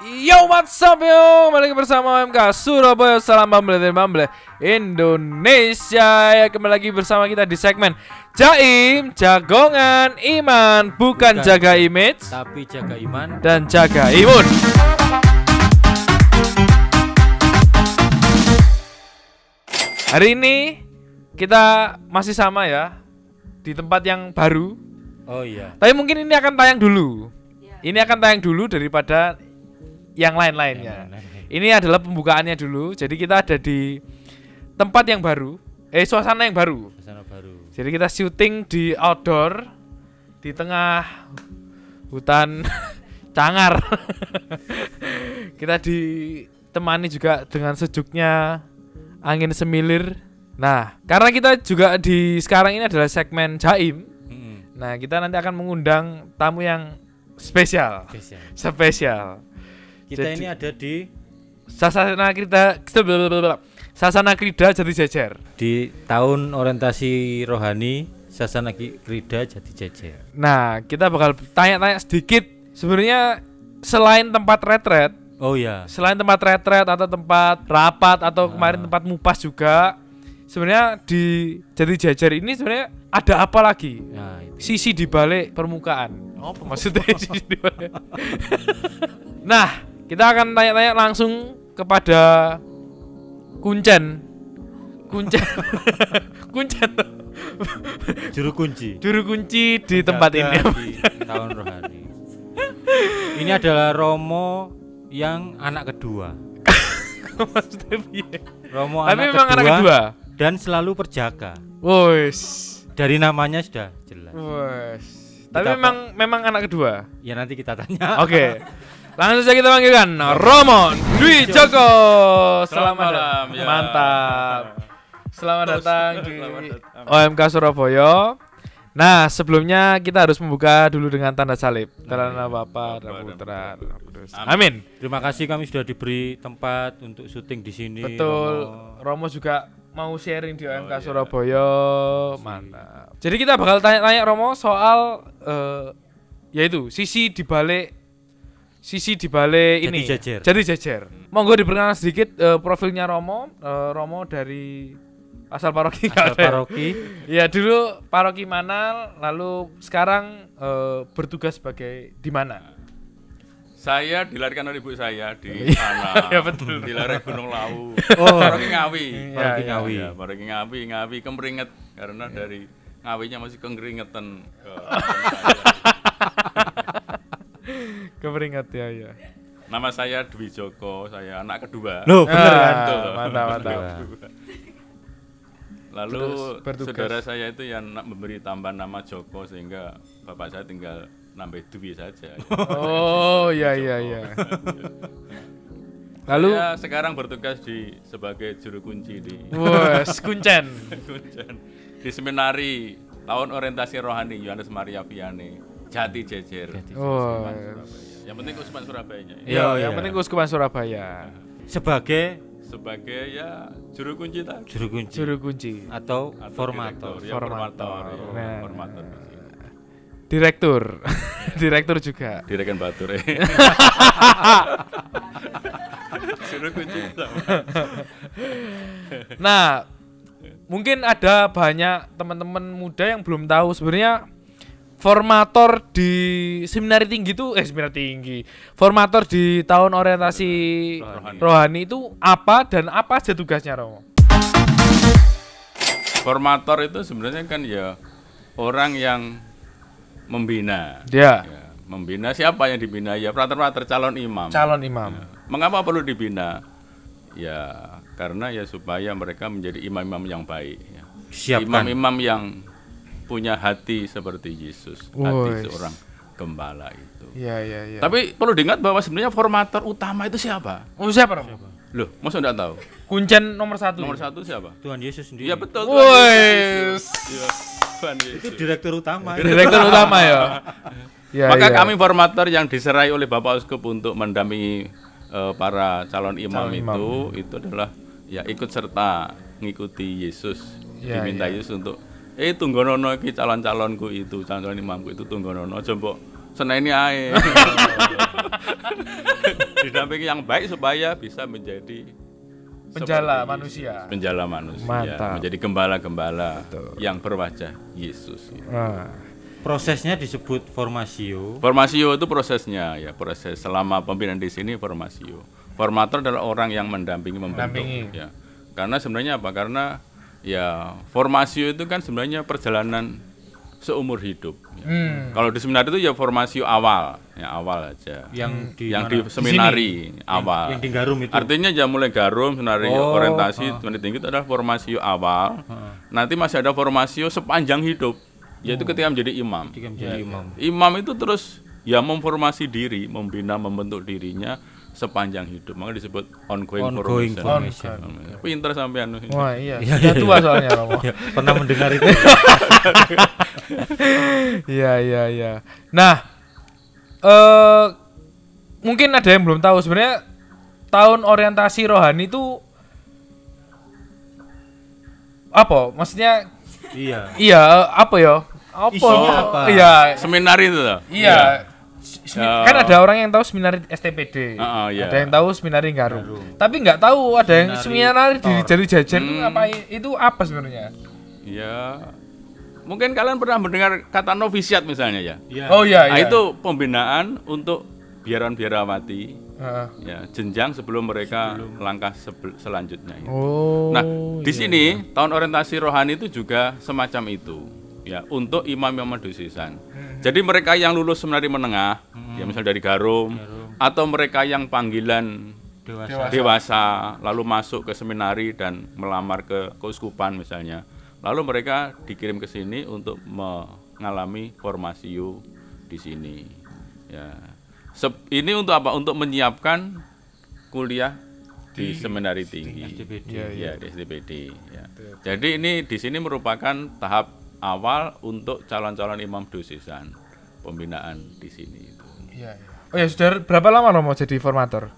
Yo, what's up yo? Balik bersama MK Surabaya. Salam Bamble Indonesia. Ya, kembali lagi bersama kita di segmen Jaim, Jagongan Iman. Bukan jaga image, tapi jaga iman dan jaga imun. Hari ini kita masih sama ya, di tempat yang baru. Oh iya. Tapi mungkin ini akan tayang dulu. Ini akan tayang dulu daripada yang lain-lainnya. Ini adalah pembukaannya dulu. Jadi kita ada di tempat yang baru, suasana yang baru. Suasana baru. Jadi kita syuting di outdoor di tengah hutan Cangar. Kita ditemani juga dengan sejuknya angin semilir. Nah, karena kita juga sekarang ini adalah segmen Jaim. Nah, kita nanti akan mengundang tamu yang spesial. Kita Jadi, ini ada di Sasana Krida Jati Jejer. Di tahun orientasi rohani Sasana Krida Jati Jejer. Nah, kita bakal tanya-tanya sedikit. Sebenarnya selain tempat retret, oh ya. selain tempat retret atau tempat rapat atau kemarin tempat mupas juga, sebenarnya di Jati Jejer ini sebenarnya ada apa lagi? Nah, itu. Sisi di balik permukaan. Apa maksudnya sisi di balik? Nah, kita akan tanya-tanya langsung kepada Kuncen. Juru kunci di tempat ini. Di tahun rohani. Ini adalah Romo yang anak kedua. Maksudnya piye? Romo Tapi memang anak kedua dan selalu perjaka. Wes. Dari namanya sudah jelas. Wes. Tapi memang anak kedua. Ya nanti kita tanya. Oke. Langsung saja kita panggilkan Romo Dwi Joko. Selamat malam, ya. Mantap. Selamat datang di OMK Surabaya. Nah, sebelumnya kita harus membuka dulu dengan tanda salib. Dalam nama Bapa dan Putra dan Roh Kudus. Amin. Terima kasih kami sudah diberi tempat untuk syuting di sini. Betul. Romo juga mau sharing di OMK Surabaya. Mantap. Jadi kita bakal tanya-tanya Romo soal yaitu sisi di balik ini. Jati Jejer. Monggo diperkenalkan sedikit profilnya Romo. Romo dari asal paroki. Ya, dulu paroki mana, lalu sekarang bertugas sebagai di mana? Saya dilahirkan oleh ibu saya di sana. Ya betul. Di lereng Gunung Lawu. Paroki Ngawi. Paroki Ngawi. Ya, paroki Ngawi kemeringet karena dari Ngawinya masih kengeringetan. Keperingat ya. Nama saya Dwi Joko, saya anak kedua. Loh, bener kan? Mantap. Lalu Bertugas. saudara saya itu yang memberi tambahan nama Joko sehingga bapak saya tinggal nambah Dwi saja. Oh, iya. Lalu saya sekarang bertugas sebagai juru kunci di Kuncen. Di seminari tahun orientasi rohani Yohanes Maria Vianney Jati Jejer. Oh. Yang penting Keuskupan Surabayanya. Iya, yang penting Keuskupan Surabaya. Sebagai ya juru kunci tadi. Juru kunci atau formator. Formator. Nah. Formator. Direktur. Direktur juga. Direkan Batur. Juru kunci. Nah, mungkin ada banyak teman-teman muda yang belum tahu sebenarnya formator di seminari tinggi itu formator di tahun orientasi rohani itu apa dan apa aja tugasnya, Romo? Formator itu sebenarnya kan ya orang yang membina. Ya. Membina siapa yang dibina? Ya frater-frater calon imam. Ya. Mengapa perlu dibina? Ya karena ya supaya mereka menjadi imam-imam yang baik. Ya. Imam-imam yang punya hati seperti Yesus, hati seorang gembala itu. Iya. Tapi perlu diingat bahwa sebenarnya formator utama itu siapa? Oh, siapa, Romo? Loh, masa enggak tahu? Kuncen nomor 1. Nomor 1 siapa? Tuhan Yesus sendiri. Iya betul. Tuhan Yesus. Itu direktur utama. Direktur utama ya. Maka kami formator yang diserai oleh Bapak Uskup untuk mendampingi para calon imam itu adalah ya ikut serta mengikuti Yesus. Diminta Yesus untuk tunggonono iki calon-calonku itu, calon imamku itu tunggonono aja mbok seneni ae. mendampingi yang baik supaya bisa menjadi penjala manusia. Penjala manusia. Mantap. Menjadi gembala-gembala yang berwajah Yesus. Prosesnya disebut formasio. Formasio itu prosesnya ya, proses selama pembinaan di sini formasio. Formator adalah orang yang mendampingi membentuk ya. Karena sebenarnya apa? Karena ya formasio itu kan sebenarnya perjalanan seumur hidup. Ya. Kalau di seminar itu ya formasio awal, ya awal aja. Yang di seminari awal. Yang di Garum itu. Artinya ya mulai Garum, seminari orientasi tinggi itu adalah formasio awal. Nanti masih ada formasio sepanjang hidup, yaitu ketika menjadi imam. Imam itu terus ya memformasi diri, membina, membentuk dirinya sepanjang hidup, makanya disebut ongoing formation. Pinter sampean. Wah iya, sudah tua soalnya Romo. Pernah mendengar itu. Iya. Nah, mungkin ada yang belum tahu sebenarnya tahun orientasi rohani itu apa? Maksudnya Iya, apa ya? Apa? Iya, seminar itu loh. Iya. Kan ada orang yang tahu seminar STPD, iya. ada yang tahu seminar Garum, tapi nggak tahu ada yang seminar di Jari Jajan itu apa sebenarnya? Ya, mungkin kalian pernah mendengar kata novisiat misalnya ya. Oh iya. Nah, itu pembinaan untuk biarawati, ya jenjang sebelum mereka langkah selanjutnya. Nah, di sini tahun orientasi rohani itu juga semacam itu. Ya, untuk imam-imam diosesan. Jadi mereka yang lulus seminari menengah, ya misal dari Garum, atau mereka yang panggilan dewasa, lalu masuk ke seminari dan melamar ke keuskupan misalnya. Lalu mereka dikirim ke sini untuk mengalami formasio di sini. Ya. Ini untuk apa? Untuk menyiapkan kuliah di seminari tinggi. Ya, di STPD. Ya. Jadi ini di sini merupakan tahap awal untuk calon-calon imam diosesan, pembinaan di sini itu. Iya. Oh ya, sudah berapa lama Romo jadi formator?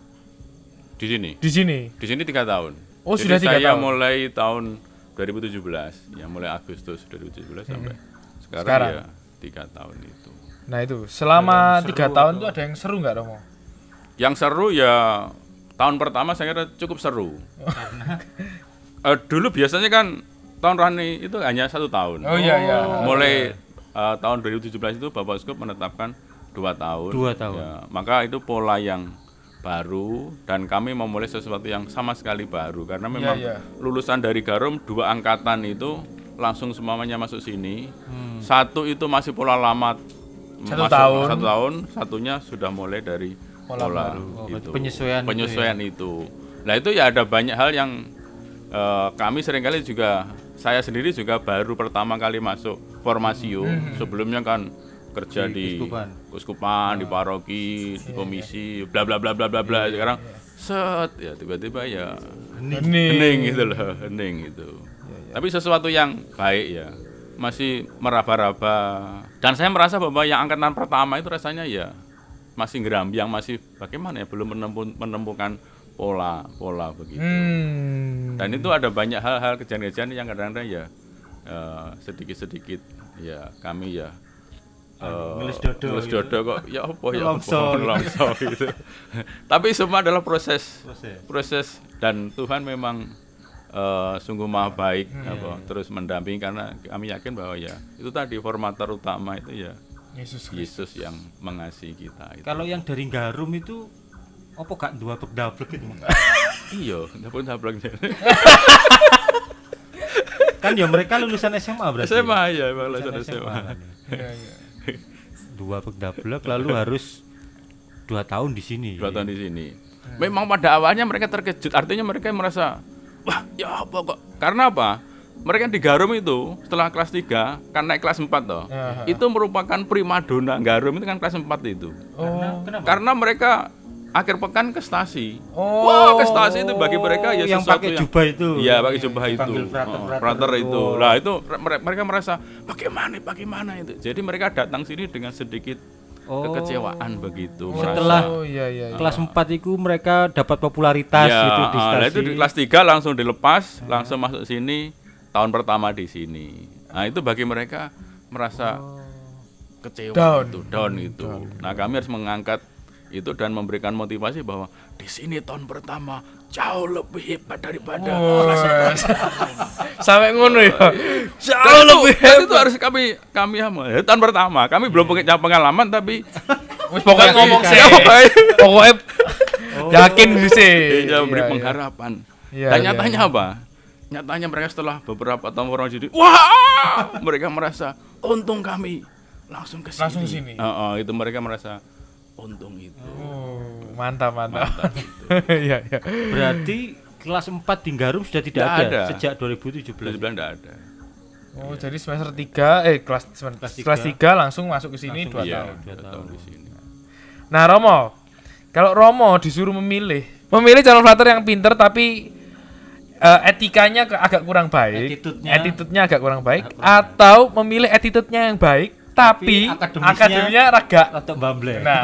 Di sini. Di sini 3 tahun. Oh, jadi sudah 3 tahun. Saya mulai tahun 2017, ya mulai Agustus 2017 sampai sekarang ya 3 tahun itu. Nah itu, selama 3 tahun itu ada yang seru nggak Romo? Yang seru ya tahun pertama saya kira cukup seru. Dulu biasanya kan tahun rohani itu hanya 1 tahun. Oh iya. Mulai tahun 2017 itu Bapak Uskup menetapkan 2 tahun. 2 tahun. Ya, maka itu pola yang baru dan kami memulai sesuatu yang sama sekali baru karena memang lulusan dari Garum 2 angkatan itu langsung semuanya masuk sini. 1 itu masih pola lama. 1 tahun. 1 tahun, satunya sudah mulai dari pola itu. Penyesuaian itu. Nah itu ya ada banyak hal yang kami seringkali juga, saya sendiri juga baru pertama kali masuk formasio. Sebelumnya kan kerja di keuskupan, di paroki, di komisi, bla bla bla bla bla bla. Sekarang set ya tiba-tiba ya hening gitu loh, hening gitu. Tapi sesuatu yang baik ya, masih meraba-raba. Dan saya merasa bahwa yang angkatan pertama itu rasanya ya masih gerambiang, masih bagaimana ya, belum menemukan pola begitu. Dan itu ada banyak hal-hal kejadian-kejadian yang kadang-kadang ya sedikit-sedikit ya kami ya ngeles dodo kok ya apa ya longsor gitu. Tapi semua adalah proses dan Tuhan memang sungguh maha baik terus mendampingi karena kami yakin bahwa ya itu tadi formator utama itu ya Yesus yang mengasihi kita itu. Kalau yang dari Garum itu apa gak dablek gitu? Iya, dablek. Kan ya mereka lulusan SMA berarti. SMA ya, emang lulusan SMA. Iya. 2 dablek lalu harus 2 tahun di sini. 2 tahun di sini. Memang pada awalnya mereka terkejut, artinya mereka merasa, wah, ya apa kok? Karena apa? Mereka di Garum itu setelah kelas 3 kan naik kelas 4 toh. Itu merupakan primadona Garum itu kan kelas 4 itu. Kenapa? Karena mereka akhir pekan ke stasi. Wah, ke stasi itu bagi mereka ya yang sesuatu pakai jubah itu. Iya, pakai jubah itu. Frater itu. Lah itu mereka merasa bagaimana itu. Jadi mereka datang sini dengan sedikit kekecewaan begitu. Setelah kelas 4 itu mereka dapat popularitas gitu di stasi. Lah itu di kelas 3 langsung dilepas, langsung masuk sini tahun pertama di sini. Nah, itu bagi mereka merasa kecewa down itu. Nah, kami harus mengangkat itu dan memberikan motivasi bahwa di sini tahun pertama jauh lebih hebat daripada sampai ngono ya. Jauh lebih hebat itu harus kami tahun pertama kami belum punya pengalaman tapi wis pokoknya ngomong sih. Pokoknya yakin sih. Dia memberi pengharapan. Dan nyatanya apa? Nyatanya mereka setelah beberapa tahun orang jadi wah, mereka merasa untung kami langsung ke sini. Langsung sini. Itu mereka merasa untung itu. Mantap. Iya. Berarti kelas 4 di Garum sudah tidak ada sejak 2017. Tidak ada. Jadi semester 3 kelas 3 langsung masuk ke sini 2 tahun. 2 tahun di sini. Nah, Romo, kalau Romo disuruh memilih calon flutter yang pinter tapi etikanya agak kurang baik, attitude-nya agak kurang baik, atau memilih attitude-nya yang baik tapi akademinya rada bamble. Nah.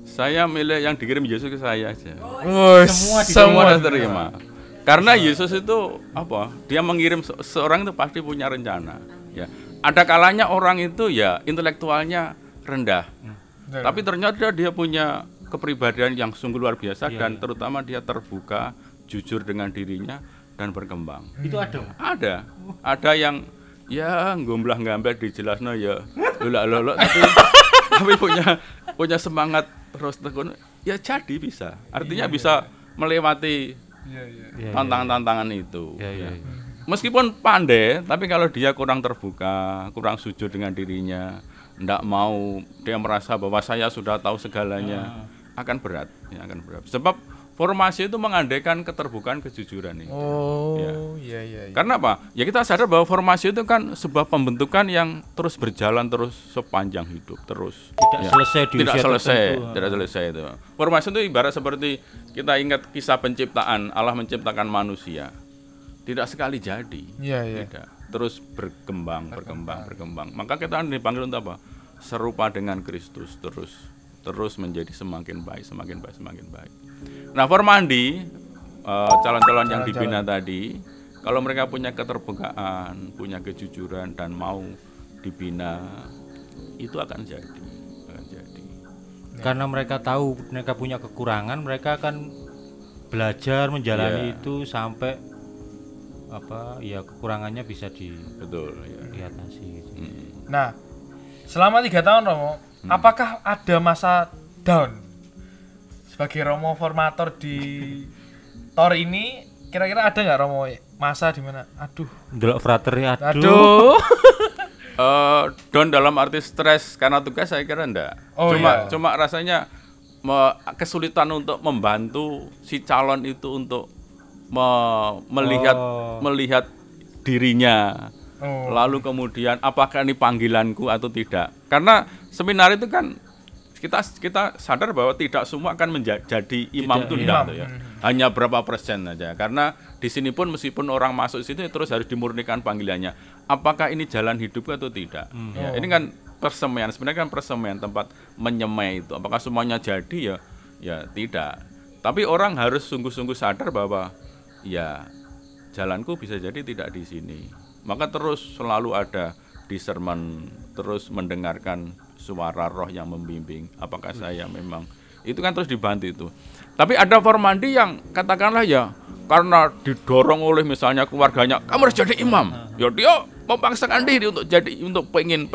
Saya milih yang dikirim Yesus ke saya aja. Semua diterima. Karena Yesus itu apa? Dia mengirim seorang itu pasti punya rencana. Ya, ada kalanya orang itu ya intelektualnya rendah, tapi ternyata dia punya kepribadian yang sungguh luar biasa dan terutama dia terbuka, jujur dengan dirinya dan berkembang. Itu ada yang ya gomblah-gambel dijelasno ya lolok tapi punya semangat terus tekun ya jadi bisa. Artinya bisa melewati tantangan-tantangan itu. Meskipun pandai, tapi kalau dia kurang terbuka, kurang jujur dengan dirinya, ndak mau dia merasa bahwa saya sudah tahu segalanya, akan berat. Sebab formasi itu mengandaikan keterbukaan, kejujuran nih. Iya. Karena apa? Ya kita sadar bahwa formasi itu kan sebuah pembentukan yang terus berjalan terus sepanjang hidup terus. Tidak selesai itu. Formasi itu ibarat seperti kita ingat kisah penciptaan, Allah menciptakan manusia. Tidak sekali jadi. Tidak. Terus berkembang. Maka kita dipanggil untuk apa? Serupa dengan Kristus terus menjadi semakin baik. Nah, Formandi calon-calon yang dibina tadi, kalau mereka punya keterbukaan, punya kejujuran dan mau dibina, itu akan jadi. Karena mereka tahu mereka punya kekurangan, mereka akan belajar menjalani itu sampai kekurangannya bisa diatasi gitu. Nah, selama 3 tahun Romo, apakah ada masa down sebagai Romo formator di Tor ini? Kira-kira ada nggak Romo masa di mana ndelok frater down dalam arti stres karena tugas saya kira enggak. Cuma rasanya kesulitan untuk membantu si calon itu untuk melihat dirinya. Lalu kemudian apakah ini panggilanku atau tidak? Karena seminar itu kan kita sadar bahwa tidak semua akan menjadi imam itu ya. Hanya berapa persen saja. Karena di sini pun meskipun orang masuk sini terus harus dimurnikan panggilannya. Apakah ini jalan hidup atau tidak? Ini kan persemaian. Sebenarnya kan persemaian tempat menyemai itu. Apakah semuanya jadi ya tidak. Tapi orang harus sungguh-sungguh sadar bahwa ya jalanku bisa jadi tidak di sini. Maka terus selalu ada discernment, terus mendengarkan suara roh yang membimbing. Apakah saya memang itu kan terus dibantu itu. Tapi ada formandi yang katakanlah ya karena didorong oleh misalnya keluarganya, kamu harus jadi imam. Ya dia memaksakan diri untuk pengen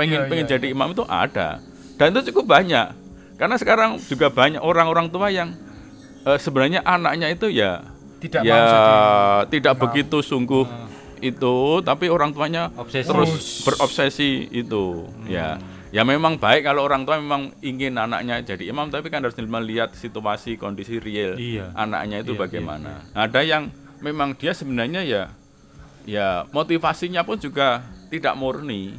jadi imam itu ada. Dan itu cukup banyak. Karena sekarang juga banyak orang-orang tua yang sebenarnya anaknya itu tidak begitu sungguh itu, tapi orang tuanya terus berobsesi itu. Ya memang baik kalau orang tua memang ingin anaknya jadi imam, tapi kan harus melihat situasi kondisi real anaknya itu bagaimana. Ada yang memang dia sebenarnya ya motivasinya pun juga tidak murni,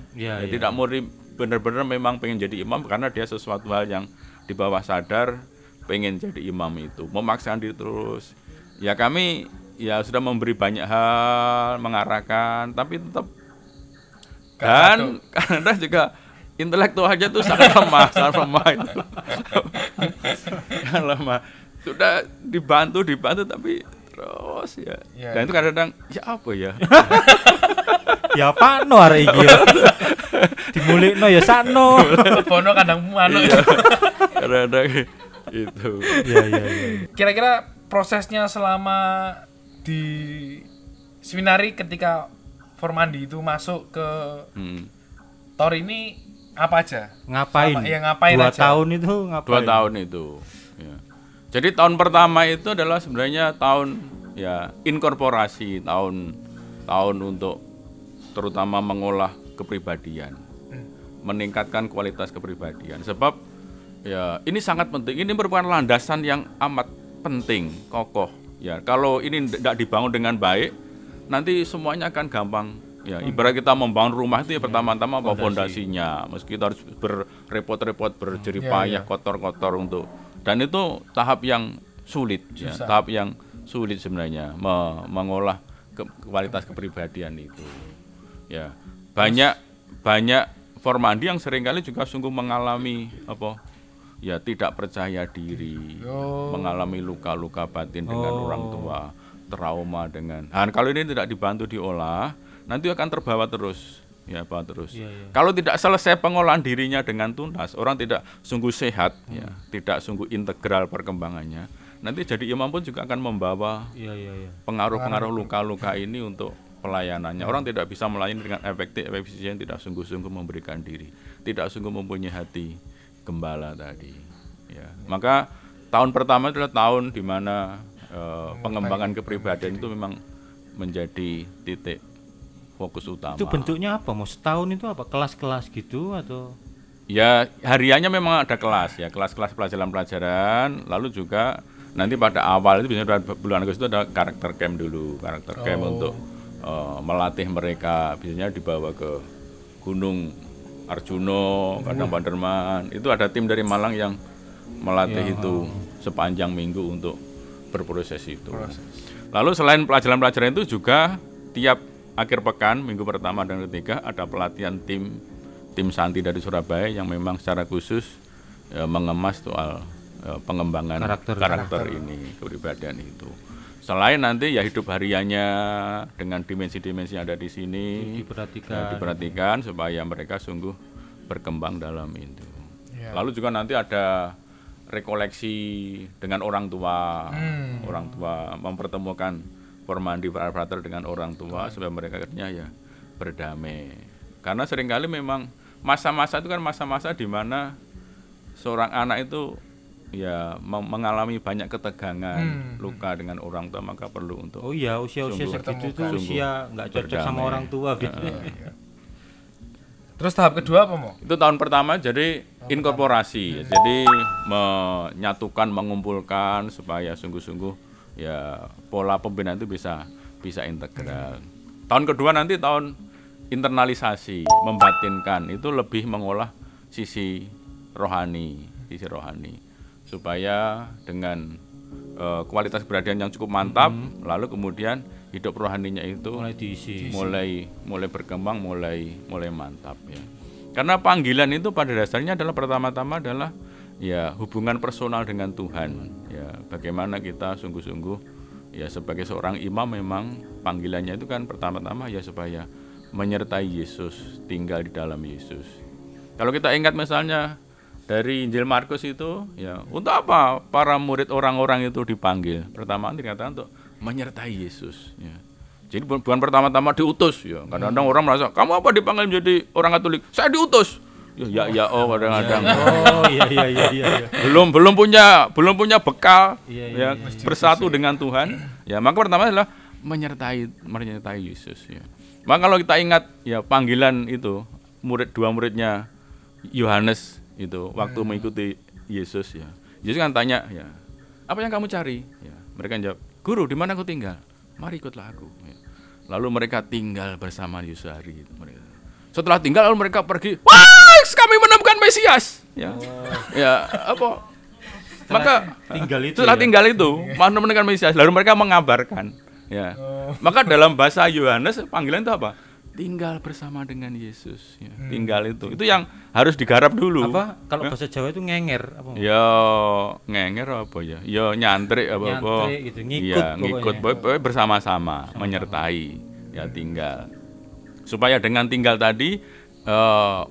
tidak murni benar-benar memang pengen jadi imam karena dia sesuatu hal yang di bawah sadar pengen jadi imam itu, memaksakan diri terus. Ya kami ya sudah memberi banyak hal, mengarahkan, tapi tetap dan karena juga intelektualnya tuh sangat lemah itu. Lemah. Sudah dibantu tapi terus ya. Dan itu kadang-kadang ya apa ya? Ya pano arek iki ya. Dimulikno ya sakno. Bono kadang anu. Kadang-kadang itu. Iya. Kira-kira prosesnya selama di seminari ketika Formandi itu masuk ke Tor ini apa aja? Ngapain? Ngapain 2 aja? tahun itu ngapain? 2 tahun itu. Ya. Jadi tahun pertama itu adalah sebenarnya tahun ya inkorporasi, tahun untuk terutama mengolah kepribadian, meningkatkan kualitas kepribadian. Sebab ya ini sangat penting. Ini merupakan landasan yang amat penting, kokoh. Ya kalau ini tidak dibangun dengan baik, nanti semuanya akan gampang. Ya ibarat kita membangun rumah itu ya pertama-tama apa fondasinya. Meski kita harus berrepot-repot, berjeripayah, kotor-kotor untuk. Dan itu tahap yang sulit, ya, tahap yang sulit sebenarnya mengolah kualitas kepribadian itu. Ya banyak Formandi yang seringkali juga sungguh mengalami ya tidak percaya diri, mengalami luka-luka batin dengan orang tua, trauma dengan. Nah, kalau ini tidak dibantu diolah, nanti akan terbawa terus. Ya, terus. Kalau tidak selesai pengolahan dirinya dengan tuntas, orang tidak sungguh sehat, ya, tidak sungguh integral perkembangannya. Nanti jadi imam pun juga akan membawa pengaruh-pengaruh luka-luka ini untuk pelayanannya. Orang tidak bisa melayani dengan efektif, efisien, tidak sungguh-sungguh memberikan diri, tidak sungguh mempunyai hati gembala tadi. Ya. Maka tahun pertama adalah tahun di mana pengembangan kepribadian itu memang menjadi titik fokus utama. Itu bentuknya apa? Mau setahun itu apa? Kelas-kelas gitu atau? Ya hariannya memang ada kelas ya, kelas-kelas pelajaran-pelajaran. Lalu juga nanti pada awal itu biasanya bulan Agustus itu ada karakter camp dulu, karakter camp untuk melatih mereka. Biasanya dibawa ke Gunung Arjuno, Padang Panderman. Itu ada tim dari Malang yang melatih itu sepanjang minggu untuk berproses itu. Lalu selain pelajaran-pelajaran itu juga tiap akhir pekan, minggu pertama dan ketiga ada pelatihan tim Santi dari Surabaya yang memang secara khusus mengemas soal pengembangan karakter ini, kepribadian itu. Selain nanti ya hidup hariannya dengan dimensi-dimensi yang ada di sini diperhatikan supaya mereka sungguh berkembang dalam itu. Lalu juga nanti ada rekoleksi dengan orang tua, orang tua mempertemukan Formandi Frater dengan orang tua supaya mereka akhirnya ya berdamai. Karena seringkali memang masa-masa itu kan masa-masa di mana seorang anak itu ya mengalami banyak ketegangan, luka dengan orang tua, maka perlu untuk usia-usia segitu itu usia nggak cocok sama orang tua gitu. Terus tahap kedua apa, Mo? Itu tahun pertama jadi inkorporasi, jadi menyatukan, mengumpulkan supaya sungguh-sungguh ya pola pembinaan itu bisa integral. Tahun kedua nanti tahun internalisasi, membatinkan, itu lebih mengolah sisi rohani supaya dengan kualitas kepribadian yang cukup mantap, lalu kemudian hidup rohaninya itu mulai berkembang, mulai mantap ya. Karena panggilan itu pada dasarnya adalah pertama-tama adalah ya hubungan personal dengan Tuhan. Ya, bagaimana kita sungguh-sungguh ya sebagai seorang imam memang panggilannya itu kan pertama-tama ya supaya menyertai Yesus, tinggal di dalam Yesus. Kalau kita ingat misalnya dari Injil Markus itu ya untuk apa para murid orang-orang itu dipanggil? Pertama dikatakan untuk menyertai Yesus ya. Jadi bukan pertama-tama diutus ya. Kadang-kadang orang merasa, "Kamu apa dipanggil menjadi orang Katolik?" "Saya diutus." Ya kadang-kadang. Iya. Belum punya bekal ya bersatu dengan Tuhan. Ya, maka pertama adalah menyertai Yesus ya. Maka kalau kita ingat ya panggilan itu dua muridnya Yohanes itu waktu mengikuti Yesus ya. Yesus kan tanya ya, "Apa yang kamu cari?" Ya, mereka jawab, "Guru, di mana aku tinggal? Mari ikutlah aku." Ya. Lalu mereka tinggal bersama Yesus hari itu. Setelah tinggal lalu mereka pergi, "Wah, kami menemukan Mesias." Ya. Ya, apa? Maka setelah tinggal itu menemukan Mesias, lalu mereka mengabarkan. Ya. Maka dalam bahasa Yohanes panggilan itu apa? Tinggal bersama dengan Yesus. Ya. Tinggal itu yang harus digarap dulu. Apa? Kalau bahasa Jawa itu ngenger apa? Ya, ngenger apa ya? Ya nyantrik apa? Gitu. Ngikut bersama-sama, menyertai. Ya tinggal. Supaya dengan tinggal tadi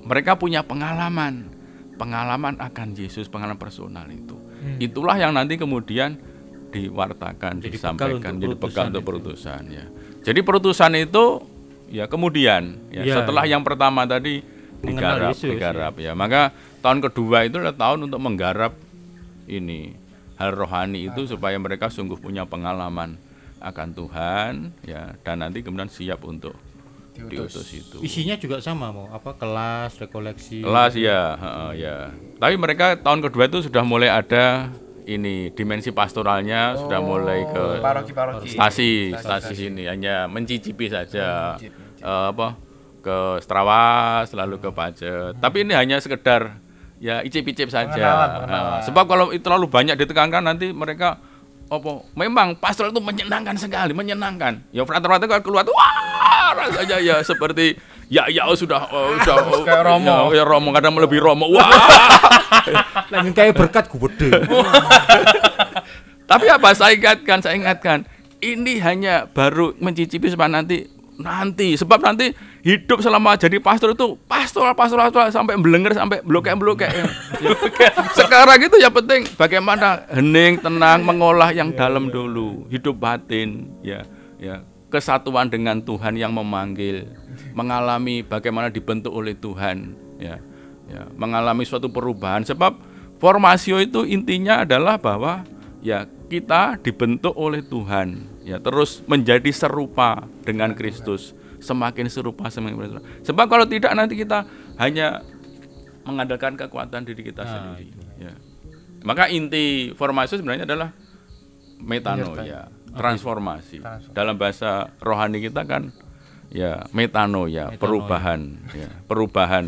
mereka punya pengalaman pengalaman akan Yesus, pengalaman personal itu. Itulah yang nanti kemudian diwartakan, disampaikan, jadi bekal untuk perutusan ya. Jadi perutusan itu ya kemudian setelah yang pertama tadi digarap ya. Maka tahun kedua itu adalah tahun untuk menggarap ini hal rohani itu supaya mereka sungguh punya pengalaman akan Tuhan ya, dan nanti kemudian siap untuk diutus itu. Isinya juga sama mau kelas, rekoleksi. Kelas ya, ya. Tapi mereka tahun kedua itu sudah mulai ada ini dimensi pastoralnya, sudah mulai ke stasi sini, hanya mencicipi saja ke Strawas lalu ke Pacet. Tapi ini hanya sekedar ya icip-icip saja. Sebab kalau itu terlalu banyak ditekankan nanti mereka memang pastoral itu menyenangkan sekali, menyenangkan. Ya frater-frater kalau keluar wah rasanya ya seperti ya sudah kayak Romo. Ya Romo kadang lebih Romo. Wah. Lain kayak berkat gede. Tapi apa saya ingatkan ini hanya baru mencicipi supaya nanti sebab nanti hidup selama jadi pastor itu pastoral sampai belenger sampai blokek. Sekarang itu ya penting bagaimana hening, tenang, mengolah yang dalam dulu, hidup batin ya kesatuan dengan Tuhan yang memanggil, mengalami bagaimana dibentuk oleh Tuhan ya, mengalami suatu perubahan. Sebab formasio itu intinya adalah bahwa ya kita dibentuk oleh Tuhan ya, terus menjadi serupa dengan Kristus, semakin serupa. Sebab kalau tidak nanti kita hanya mengandalkan kekuatan diri kita sendiri ya. Maka inti formasi sebenarnya adalah metanoia, transformasi. Dalam bahasa rohani kita kan ya metanoia, perubahan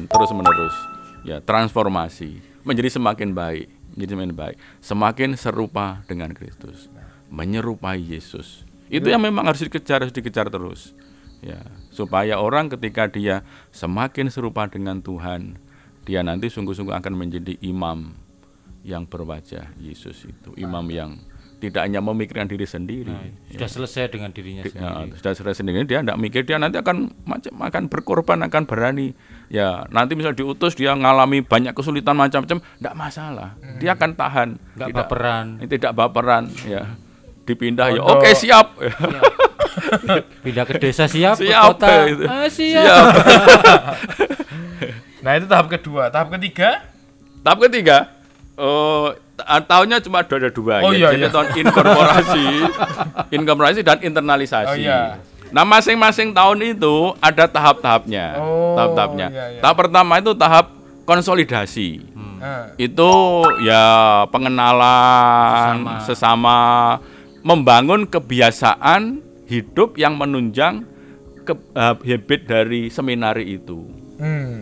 terus menerus ya, transformasi menjadi semakin baik, semakin serupa dengan Kristus, menyerupai Yesus. Itu yang memang harus dikejar terus ya, supaya orang ketika dia semakin serupa dengan Tuhan, dia nanti sungguh-sungguh akan menjadi imam yang berwajah Yesus itu, imam yang tidak hanya memikirkan diri sendiri. Sudah selesai dengan dirinya sendiri. Sudah selesai sendiri, dia tidak mikir, dia nanti akan berkorban, akan berani. Ya, nanti misal diutus dia ngalami banyak kesulitan macam-macam, tidak masalah. Dia akan tahan, tidak baperan ya. Dipindah ya, oke siap. Pindah ke desa siap, ke siap kota siap. Nah, itu tahap kedua. Tahap ketiga? Tahap ketiga tahunnya cuma ada dua ya. Jadi tahun inkorporasi dan internalisasi. Nah, masing-masing tahun itu ada tahap-tahapnya. Tahap pertama itu tahap konsolidasi. Itu ya pengenalan sesama, membangun kebiasaan hidup yang menunjang habit dari seminari itu.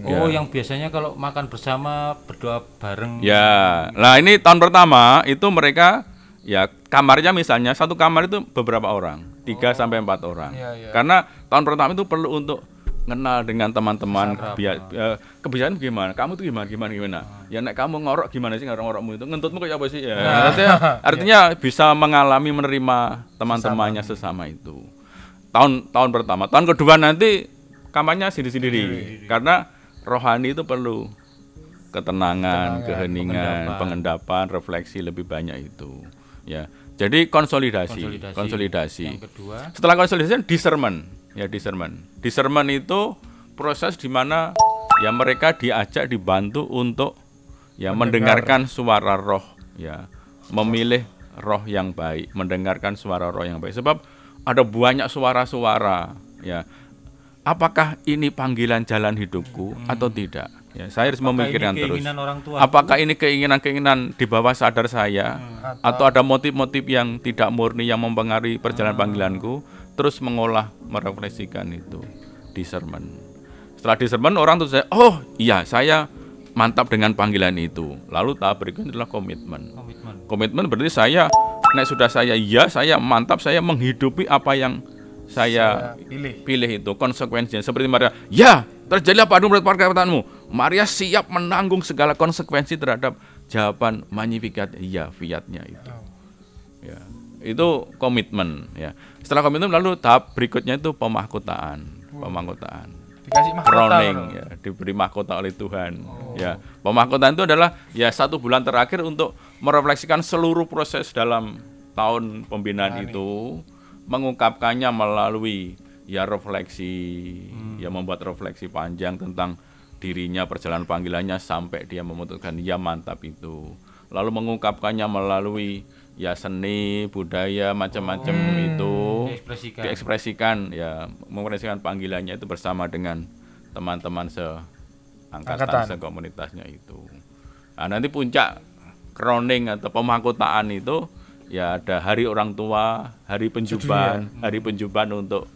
Yang biasanya kalau makan bersama berdoa bareng. Ya, nah ini tahun pertama itu mereka ya kamarnya misalnya satu kamar itu beberapa orang, 3 sampai 4 orang. Karena tahun pertama itu perlu untuk kenal dengan teman-teman, kebiasaan gimana, kamu tuh gimana. Ya nek kamu ngorok gimana sih, ngorokmu itu ngentutmu kayak apa sih ya. Artinya bisa mengalami menerima teman-temannya sesama itu. Tahun pertama, tahun kedua nanti kamarnya sendiri-sendiri. Karena rohani itu perlu ketenangan, keheningan, pengendapan, refleksi lebih banyak itu. Ya. Jadi konsolidasi. Yang kedua, setelah konsolidasi discernment. Ya, discernment itu proses di mana ya mereka diajak, dibantu untuk ya mendengarkan suara roh ya, memilih roh yang baik, mendengarkan suara roh yang baik. Sebab ada banyak suara-suara ya. Apakah ini panggilan jalan hidupku atau tidak? Ya, saya harus memikirkan terus. Apakah ini keinginan-keinginan di bawah sadar saya atau ada motif-motif yang tidak murni yang mempengaruhi perjalanan panggilanku? Terus mengolah, merefleksikan itu, discernment. Setelah discernment orang tuh saya mantap dengan panggilan itu. Lalu tahap berikutnya adalah komitmen. Komitmen berarti saya mantap, saya menghidupi apa yang saya pilih itu, konsekuensinya. Seperti Maria, terjadilah padu menurut perkataanmu. Maria siap menanggung segala konsekuensi terhadap jawaban magnificat, fiatnya itu. Ya, itu komitmen ya. Setelah komitmen lalu tahap berikutnya itu pemahkotaan. Dikasih mahkota. Crowning ya, diberi mahkota oleh Tuhan. Ya, pemahkotaan itu adalah ya 1 bulan terakhir untuk merefleksikan seluruh proses dalam tahun pembinaan itu, mengungkapkannya melalui ya refleksi, ya membuat refleksi panjang tentang dirinya, perjalanan panggilannya sampai dia memutuskan ya mantap itu. Lalu mengungkapkannya melalui ya seni, budaya, macam-macam itu diekspresikan ya, mengekspresikan panggilannya itu bersama dengan teman-teman seangkatan, sekomunitasnya itu. Nah, nanti puncak crowning atau pemahkotaan itu ya ada hari orang tua, hari penjuban, untuk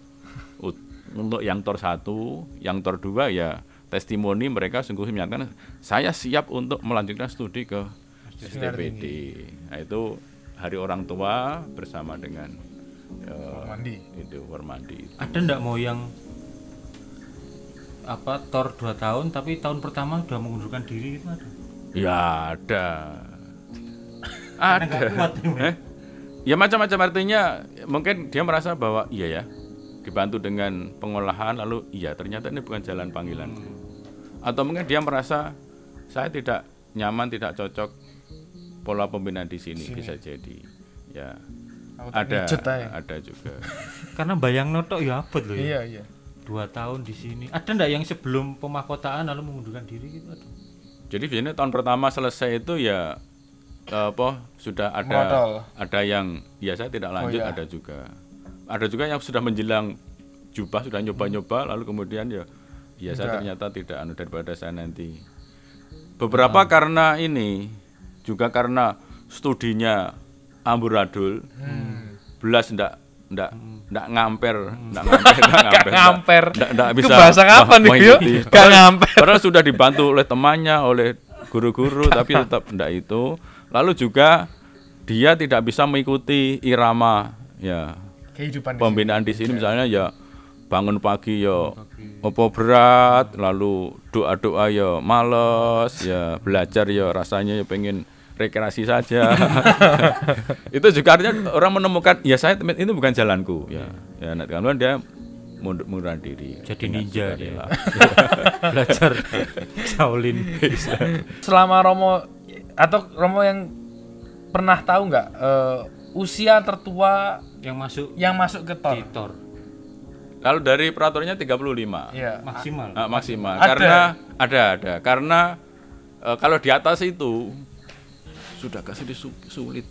yang tor 1, yang tor 2 ya testimoni mereka sungguh menyatakan saya siap untuk melanjutkan studi ke STPD. Nah, itu hari orang tua bersama dengan Warmandi. Ada ndak mau yang tor 2 tahun tapi tahun pertama sudah mengundurkan diri itu ada? Ya ada. Ada. Ya macam-macam, artinya mungkin dia merasa bahwa iya ya, dibantu dengan pengolahan lalu iya ternyata ini bukan jalan panggilan. Atau mungkin dia merasa saya tidak nyaman, tidak cocok pola pembinaan di sini. Bisa jadi. Ya. Ada juga. Karena bayang notok ya abot loh ya. Iya. 2 tahun di sini. Ada enggak yang sebelum pemahkotaan lalu mengundurkan diri gitu ada? Jadi biasanya tahun pertama selesai itu ya sudah ada yang ya saya tidak lanjut, ada juga. Ada juga yang sudah menjelang jubah, sudah nyoba-nyoba lalu kemudian ya saya ternyata tidak daripada saya nanti. Beberapa karena ini juga karena studinya amburadul, belas ndak ngamper, ndak bisa. Bahasa kapan nih yuk? Gak ngamper. Padahal sudah dibantu oleh temannya, oleh guru-guru, tapi tetap ndak itu. Lalu juga dia tidak bisa mengikuti irama ya kehidupan pembinaan di sini, misalnya ya bangun pagi ya opo berat, lalu doa-doa ya males, ya belajar ya rasanya ya pengen rekreasi saja. Itu juga artinya orang menemukan ya saya itu bukan jalanku ya nanti kan dia mundurkan diri jadi ninja dia. Belajar Shaolin. Selama Romo yang pernah tahu nggak usia tertua yang masuk ke tor? Lalu dari peraturannya 35. Iya. Maksimal. Karena ada. Karena kalau di atas itu sudah kasih sulit.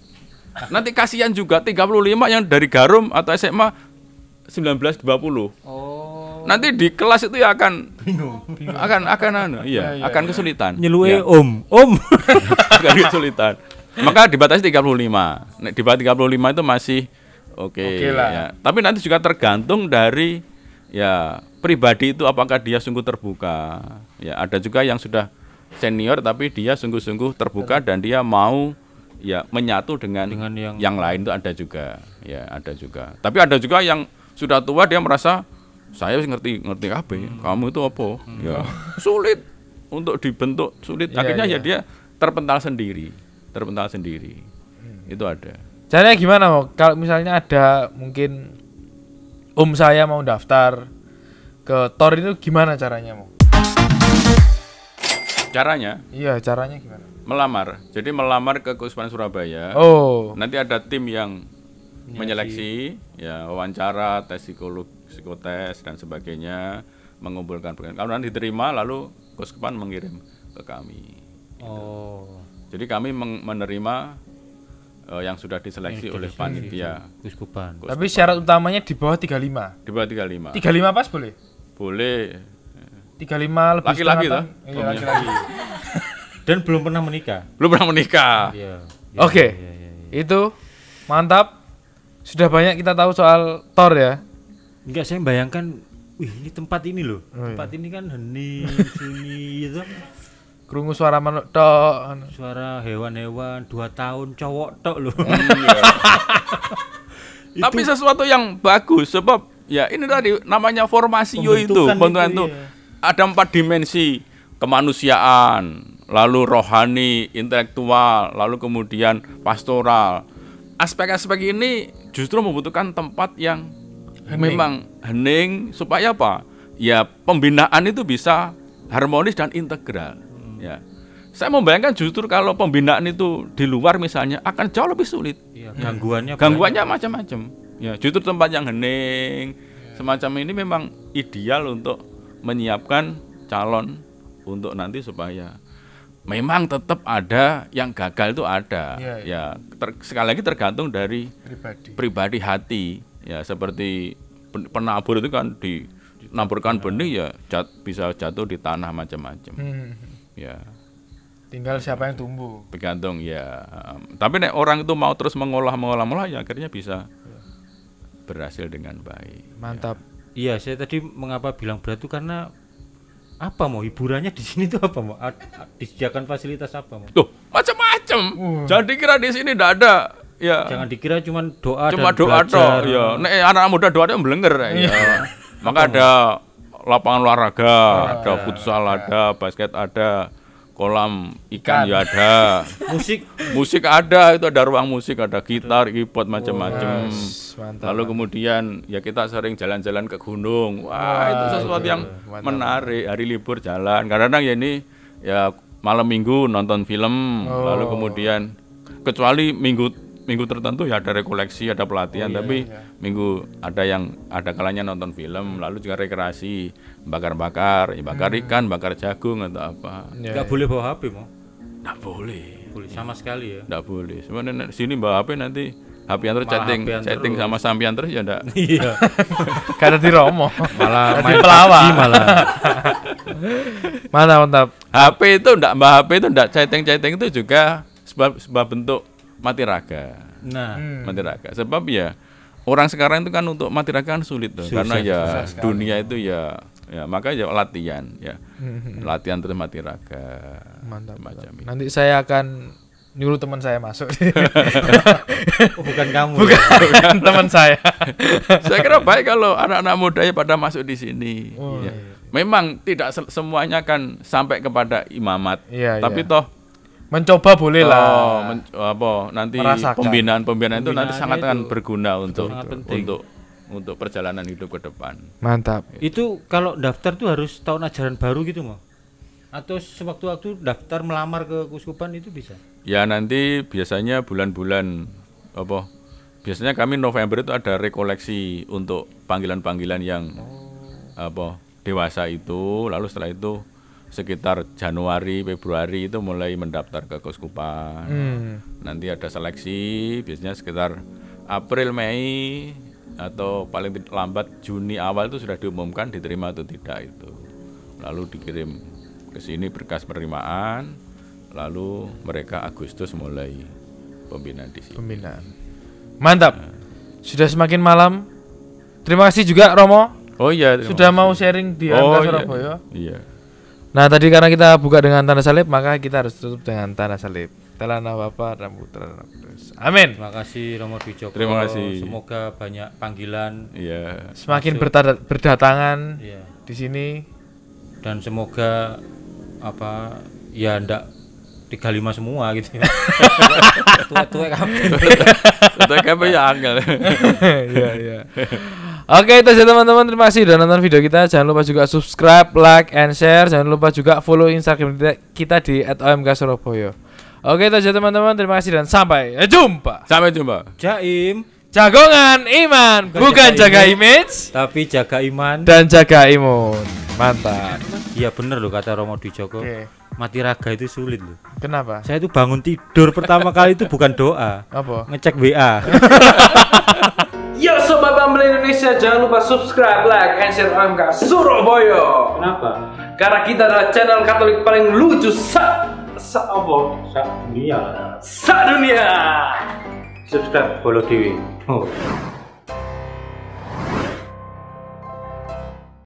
Nanti kasihan juga 35 yang dari Garum atau SMA 19-20. Nanti di kelas itu ya akan bingung. Akan kesulitan. Nyelue ya. Akan kesulitan. Maka dibatasi 35. Di bawah 35 itu masih oke lah. Ya. Tapi nanti juga tergantung dari ya pribadi itu apakah dia sungguh terbuka. Ya, ada juga yang sudah senior tapi dia sungguh-sungguh terbuka dan dia mau ya menyatu dengan yang lain, itu ada juga. Ya, ada juga. Tapi ada juga yang sudah tua dia merasa saya ngerti apa, kamu itu apa? Ya, sulit untuk dibentuk, sulit. Akhirnya ya dia terpental sendiri. Itu ada. Caranya gimana mau? Kalau misalnya ada mungkin saya mau daftar ke TOR itu gimana caranya mau? Caranya? Iya, caranya gimana? Melamar. Jadi melamar ke Keuskupan Surabaya. Nanti ada tim yang menyeleksi, ya wawancara, tes psikotes dan sebagainya, mengumpulkan pengakuan. Kalau nanti diterima, lalu Keuskupan mengirim ke kami. Jadi kami menerima yang sudah diseleksi oleh panitia Keuskupan. Tapi syarat utamanya di bawah 35. Di bawah 35. 35 pas boleh? Boleh. 35 lebih laki-laki toh? Iya, laki-laki. Dan belum pernah menikah. Iya. Oke. Itu mantap. Sudah banyak kita tahu soal TOR ya. Enggak, saya bayangkan, ini tempat ini loh. Tempat ini kan hening sini gitu. Krungu suara manuk tok, suara hewan-hewan, 2 tahun cowok tok loh. Tapi sesuatu yang bagus sebab ya ini tadi namanya formasio itu, bentukan itu. Ada 4 dimensi, kemanusiaan, lalu rohani, intelektual, lalu kemudian pastoral. Aspek-aspek ini justru membutuhkan tempat yang memang hening supaya apa? Ya pembinaan itu bisa harmonis dan integral. Ya. Saya membayangkan justru kalau pembinaan itu di luar misalnya akan jauh lebih sulit. Iya, gangguannya macam-macam. Ya, justru tempat yang hening semacam ini memang ideal untuk menyiapkan calon untuk nanti supaya memang tetap ada yang gagal itu ada. Ya, sekali lagi tergantung dari pribadi hati. Ya, seperti penabur itu kan dinaburkan benih ya bisa jatuh di tanah macam-macam. Ya. Tinggal siapa yang tumbuh. Bergantung ya. Tapi nek orang itu mau terus mengolah ya akhirnya bisa berhasil dengan baik. Mantap. Iya, saya tadi mengapa bilang berat itu karena apa mau hiburannya di sini tuh apa mau? Disediakan fasilitas apa mau? Tuh, macam-macam. Jangan dikira di sini enggak ada. Ya. Jangan dikira cuma doa dan belajar. Ya, nek anak muda doanya mblenger ya. Maka ada lapangan olahraga, ada futsal, ada basket, ada kolam ikan ya ada, musik ada, itu ada ruang musik, ada gitar, keyboard macam-macam. Lalu kemudian ya kita sering jalan-jalan ke gunung, itu sesuatu yang menarik. Hari libur jalan, kadang-kadang ya ini ya malam minggu nonton film, lalu kemudian kecuali minggu tertentu ya ada rekoleksi, ada pelatihan, tapi minggu ada kalanya nonton film, lalu juga rekreasi, bakar ikan, bakar jagung atau apa. Nggak boleh bawa HP mau? Nggak boleh. Sama sekali ya. Nggak boleh. Sebenarnya sini bawa HP nanti HP yang terus chatting sama sampean terus ya enggak. Iya. Karena di Romo. Malah main pelawak malah. Mantap. HP itu enggak chatting itu juga sebuah bentuk mati raga. Mati raga. Sebab ya orang sekarang itu kan untuk mati raga kan sulit tuh. Karena ya dunia itu ya maka ya latihan ya. Latihan terus mati raga. Mantap. Nanti saya akan nyuruh teman saya masuk. Bukan kamu. Bukan teman saya. Saya kira baik kalau anak-anak muda ya pada masuk di sini. Ya. Memang tidak semuanya kan sampai kepada imamat. Tapi toh mencoba boleh lah. Nanti pembinaan itu nanti sangat akan berguna untuk perjalanan hidup ke depan. Mantap. Itu kalau daftar tuh harus tahun ajaran baru gitu mau? Atau sewaktu-waktu daftar melamar ke Kuskupan itu bisa? Ya nanti biasanya bulan-bulan biasanya kami November itu ada rekoleksi untuk panggilan-panggilan yang dewasa itu, lalu setelah itu sekitar Januari, Februari itu mulai mendaftar ke Kuskupan. Nanti ada seleksi, biasanya sekitar April, Mei atau paling lambat Juni awal itu sudah diumumkan diterima atau tidak itu. Lalu dikirim ke sini berkas penerimaan, lalu mereka Agustus mulai pembinaan di sini. Mantap. Sudah semakin malam. Terima kasih juga Romo. Oh iya. Sudah mau sharing di Angka Surabaya. Iya. Nah tadi karena kita buka dengan tanda salib, maka kita harus tutup dengan tanda salib. Telana Bapa dan Putra dan Kudus. Amin. Terima kasih Romo Dwi Djoko. Terima kasih. Semoga banyak panggilan. Iya. Semakin berdatangan di sini. Dan semoga ndak 35 semua gitu. Tua-tua kabeh ya angel. Iya. Oke, itu aja teman-teman. Terima kasih sudah nonton video kita. Jangan lupa juga subscribe, like, and share. Jangan lupa juga follow Instagram kita di @omksurabaya. Oke, itu aja teman-teman. Terima kasih dan sampai jumpa. Jaim. Jagongan iman, bukan jaga image, tapi jaga iman dan jaga imun. Mantap. Iya bener loh kata Romo Dwi Djoko. Mati raga itu sulit loh. Kenapa? Saya itu bangun tidur pertama kali itu bukan doa. Apa? Ngecek WA. Yo Sobat Bumble Indonesia, jangan lupa subscribe, like, and share OMK Surabaya. Kenapa? Karena kita adalah channel Katolik paling lucu dunia. Sa dunia. Subscribe follow Dewi.